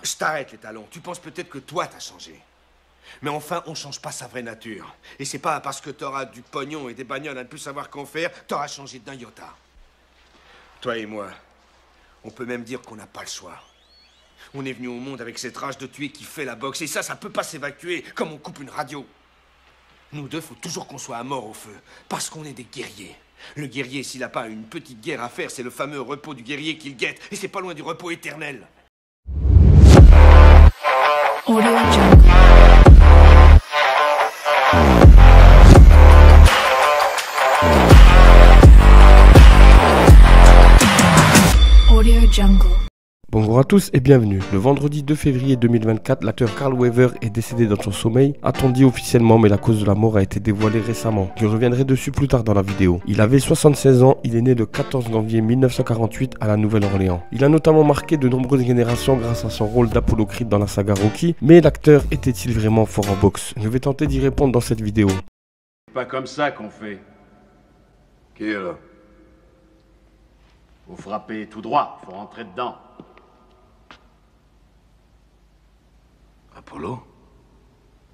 Je t'arrête les talons. Tu penses peut-être que toi t'as changé. Mais enfin, on change pas sa vraie nature. Et c'est pas parce que t'auras du pognon et des bagnoles à ne plus savoir qu'en faire, t'auras changé d'un iota. Toi et moi, on peut même dire qu'on n'a pas le choix. On est venu au monde avec cette rage de tuer qui fait la boxe. Et ça peut pas s'évacuer comme on coupe une radio. Nous deux, faut toujours qu'on soit à mort au feu. Parce qu'on est des guerriers. Le guerrier, s'il n'a pas une petite guerre à faire, c'est le fameux repos du guerrier qu'il guette. Et c'est pas loin du repos éternel. Audio Jungle. Audio Jungle. Bonjour à tous et bienvenue. Le vendredi 2 février 2024, l'acteur Carl Weathers est décédé dans son sommeil, attendu officiellement, mais la cause de la mort a été dévoilée récemment. Je reviendrai dessus plus tard dans la vidéo. Il avait 76 ans, il est né le 14 janvier 1948 à la Nouvelle-Orléans. Il a notamment marqué de nombreuses générations grâce à son rôle d'Apollo Creed dans la saga Rocky, mais l'acteur était-il vraiment fort en boxe? Je vais tenter d'y répondre dans cette vidéo. C'est pas comme ça qu'on fait. Qui est là? Faut frapper tout droit, faut rentrer dedans. Apollo?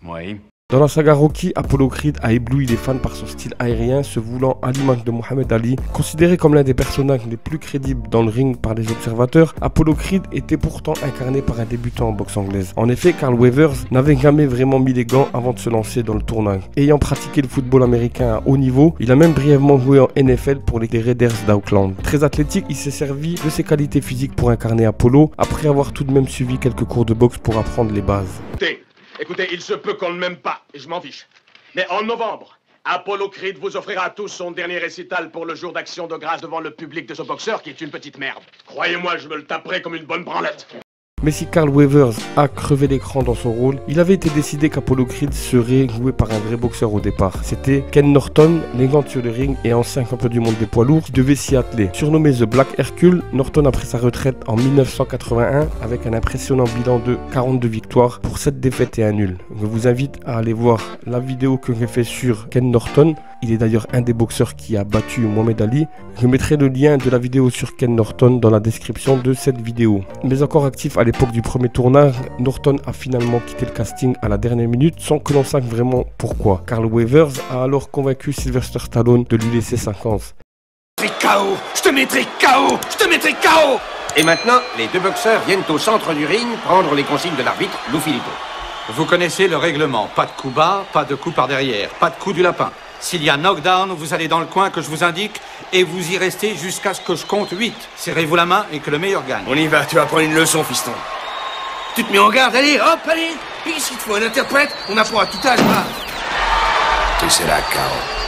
Oui. Dans la saga Rocky, Apollo Creed a ébloui les fans par son style aérien, se voulant à l'image de Muhammad Ali. Considéré comme l'un des personnages les plus crédibles dans le ring par les observateurs, Apollo Creed était pourtant incarné par un débutant en boxe anglaise. En effet, Carl Weathers n'avait jamais vraiment mis les gants avant de se lancer dans le tournage. Ayant pratiqué le football américain à haut niveau, il a même brièvement joué en NFL pour les Raiders d'Auckland. Très athlétique, il s'est servi de ses qualités physiques pour incarner Apollo, après avoir tout de même suivi quelques cours de boxe pour apprendre les bases. Écoutez, il se peut qu'on ne m'aime pas, et je m'en fiche. Mais en novembre, Apollo Creed vous offrira à tous son dernier récital pour le jour d'action de grâce devant le public de ce boxeur qui est une petite merde. Croyez-moi, je me le taperai comme une bonne branlette. Mais si Carl Weathers a crevé l'écran dans son rôle, il avait été décidé qu'Apollo Creed serait joué par un vrai boxeur au départ. C'était Ken Norton, légende sur le ring et ancien champion du monde des poids lourds, qui devait s'y atteler. Surnommé The Black Hercule, Norton a pris sa retraite en 1981 avec un impressionnant bilan de 42 victoires pour 7 défaites et un nul. Je vous invite à aller voir la vidéo que j'ai fait sur Ken Norton. Il est d'ailleurs un des boxeurs qui a battu Muhammad Ali. Je mettrai le lien de la vidéo sur Ken Norton dans la description de cette vidéo. Mais encore actif à l'époque du premier tournage, Norton a finalement quitté le casting à la dernière minute sans que l'on sache vraiment pourquoi. Carl Weathers a alors convaincu Sylvester Stallone de lui laisser sa chance. Je te mettrai KO! Je te mettrai KO! Et maintenant, les deux boxeurs viennent au centre du ring prendre les consignes de l'arbitre, Lou Filippo. Vous connaissez le règlement. Pas de coup bas, pas de coup par derrière, pas de coup du lapin. S'il y a knockdown, vous allez dans le coin que je vous indique et vous y restez jusqu'à ce que je compte 8. Serrez-vous la main et que le meilleur gagne. On y va, tu vas prendre une leçon, fiston. Tu te mets en garde, allez, hop, allez! Puis s'il te faut un interprète, on apprend à tout âge, va! Tu sais la KO.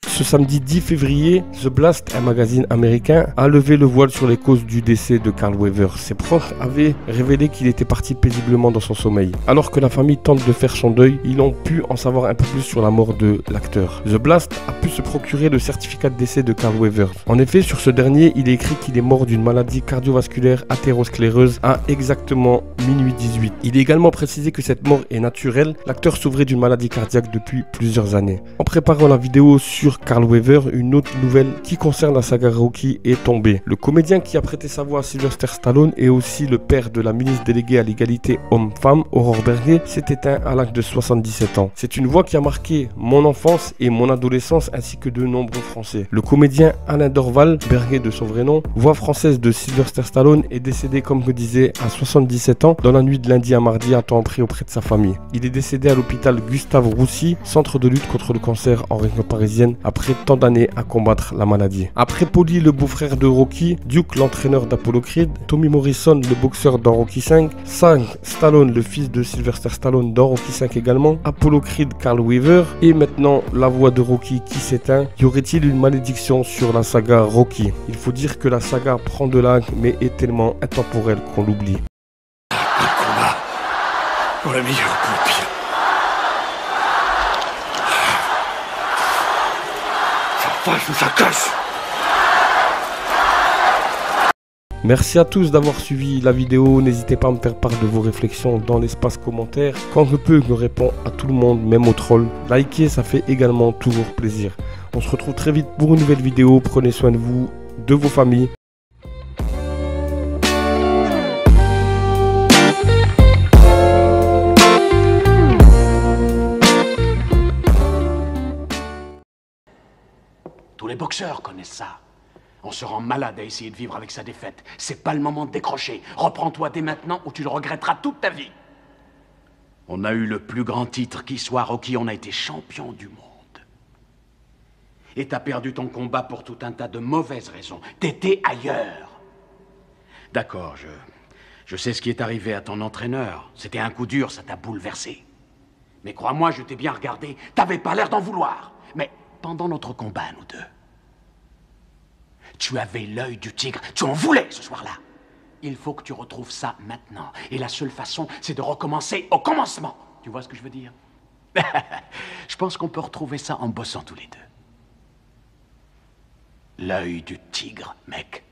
Ce samedi 10 février, The Blast, un magazine américain, a levé le voile sur les causes du décès de Carl Weathers. Ses proches avaient révélé qu'il était parti paisiblement dans son sommeil. Alors que la famille tente de faire son deuil, ils ont pu en savoir un peu plus sur la mort de l'acteur. The Blast a pu se procurer le certificat de décès de Carl Weathers. En effet, sur ce dernier, il est écrit qu'il est mort d'une maladie cardiovasculaire athéroscléreuse à exactement minuit 18. Il est également précisé que cette mort est naturelle. L'acteur souffrait d'une maladie cardiaque depuis plusieurs années. En préparant la vidéo sur Carl Weathers, une autre nouvelle qui concerne la saga Rocky est tombée. Le comédien qui a prêté sa voix à Sylvester Stallone est aussi le père de la ministre déléguée à l'égalité homme-femme, Aurore Berger, s'est éteint à l'âge de 77 ans. C'est une voix qui a marqué mon enfance et mon adolescence ainsi que de nombreux Français. Le comédien Alain Dorval, Berger de son vrai nom, voix française de Sylvester Stallone, est décédé, comme je disais, à 77 ans dans la nuit de lundi à mardi à temps pris auprès de sa famille. Il est décédé à l'hôpital Gustave Roussy, centre de lutte contre le cancer en région parisienne, après tant d'années à combattre la maladie. Après Paulie, le beau-frère de Rocky, Duke, l'entraîneur d'Apollo Creed, Tommy Morrison, le boxeur dans Rocky V, Sang Stallone, le fils de Sylvester Stallone dans Rocky V également, Apollo Creed, Carl Weathers, et maintenant la voix de Rocky qui s'éteint. Y aurait-il une malédiction sur la saga Rocky? Il faut dire que la saga prend de l'âge mais est tellement intemporelle qu'on l'oublie. Un combat pour le meilleur ou pour le pire. Ça fâche ou ça casse. Merci à tous d'avoir suivi la vidéo. N'hésitez pas à me faire part de vos réflexions dans l'espace commentaire. Quand je peux, je réponds à tout le monde, même aux trolls. Likez, ça fait également toujours plaisir. On se retrouve très vite pour une nouvelle vidéo. Prenez soin de vous, de vos familles. boxeurs connaissent ça. On se rend malade à essayer de vivre avec sa défaite. C'est pas le moment de décrocher. Reprends-toi dès maintenant ou tu le regretteras toute ta vie. On a eu le plus grand titre qui soit, Rocky, on a été champion du monde. Et t'as perdu ton combat pour tout un tas de mauvaises raisons. T'étais ailleurs. D'accord, je sais ce qui est arrivé à ton entraîneur. C'était un coup dur, ça t'a bouleversé. Mais crois-moi, je t'ai bien regardé. T'avais pas l'air d'en vouloir. Mais pendant notre combat, nous deux, tu avais l'œil du tigre. Tu en voulais ce soir-là. Il faut que tu retrouves ça maintenant. Et la seule façon, c'est de recommencer au commencement. Tu vois ce que je veux dire? Je pense qu'on peut retrouver ça en bossant tous les deux. L'œil du tigre, mec.